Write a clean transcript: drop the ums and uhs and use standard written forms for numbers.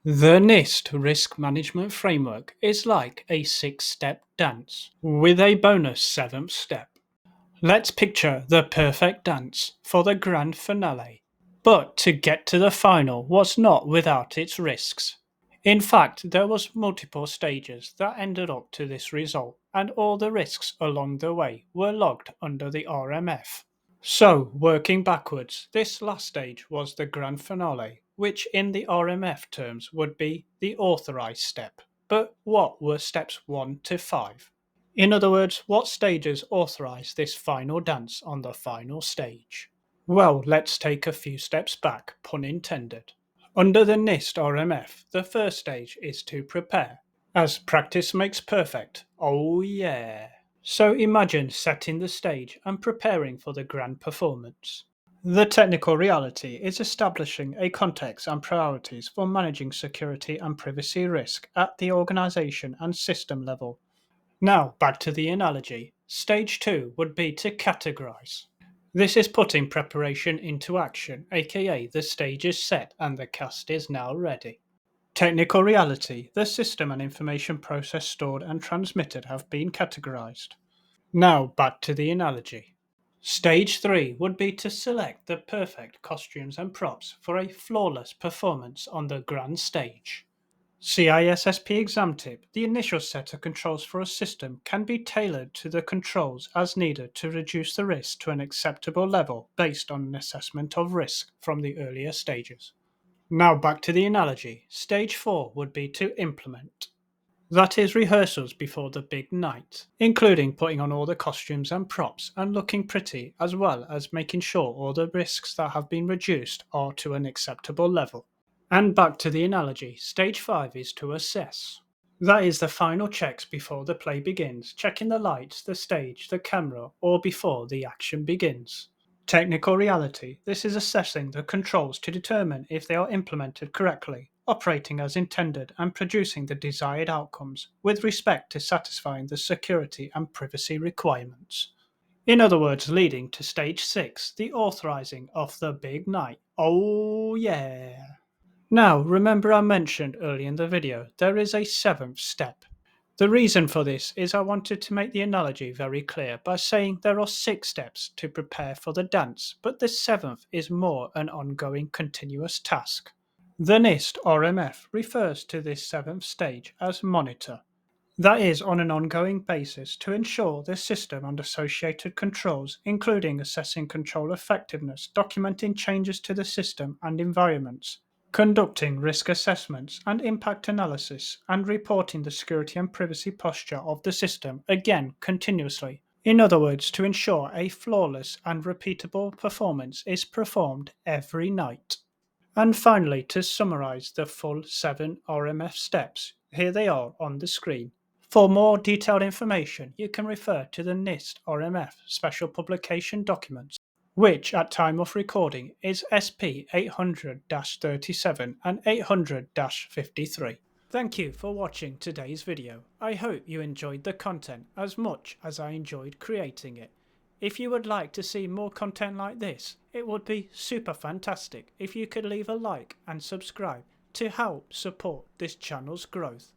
The NIST Risk Management Framework is like a 6-step dance, with a bonus 7th step. Let's picture the perfect dance for the grand finale. But to get to the final was not without its risks. In fact, there was multiple stages that ended up to this result, and all the risks along the way were logged under the RMF. So, working backwards, this last stage was the grand finale, which in the RMF terms would be the authorized step. But what were steps 1 to 5? In other words, what stages authorize this final dance on the final stage? Well, let's take a few steps back, pun intended. Under the NIST RMF, the first stage is to prepare, as practice makes perfect. Oh yeah. So imagine setting the stage and preparing for the grand performance. The technical reality is establishing a context and priorities for managing security and privacy risk at the organization and system level. Now, back to the analogy. Stage 2 would be to categorize. This is putting preparation into action, aka the stage is set and the cast is now ready. Technical reality, the system and information processed, stored, and transmitted have been categorized. Now, back to the analogy. Stage 3 would be to select the perfect costumes and props for a flawless performance on the grand stage. CISSP exam tip. The initial set of controls for a system can be tailored to the controls as needed to reduce the risk to an acceptable level based on an assessment of risk from the earlier stages. Now back to the analogy. Stage 4 would be to implement. That is rehearsals before the big night, including putting on all the costumes and props and looking pretty, as well as making sure all the risks that have been reduced are to an acceptable level. And back to the analogy, stage 5 is to assess. That is the final checks before the play begins, checking the lights, the stage, the camera, or before the action begins. Technical reality, this is assessing the controls to determine if they are implemented correctly, operating as intended, and producing the desired outcomes with respect to satisfying the security and privacy requirements. In other words, leading to stage 6, the authorizing of the big night. Oh yeah! Now, remember I mentioned early in the video, there is a 7th step. The reason for this is I wanted to make the analogy very clear by saying there are 6 steps to prepare for the dance, but the 7th is more an ongoing continuous task. The NIST RMF refers to this 7th stage as monitor. That is on an ongoing basis to ensure the system and associated controls, including assessing control effectiveness, documenting changes to the system and environments, conducting risk assessments and impact analysis, and reporting the security and privacy posture of the system, again continuously. In other words, to ensure a flawless and repeatable performance is performed every night. And finally, to summarize the full 7 RMF steps, here they are on the screen. For more detailed information, you can refer to the NIST RMF Special Publication Documents, which at time of recording is SP 800-37 and 800-53. Thank you for watching today's video. I hope you enjoyed the content as much as I enjoyed creating it. If you would like to see more content like this, it would be super fantastic if you could leave a like and subscribe to help support this channel's growth.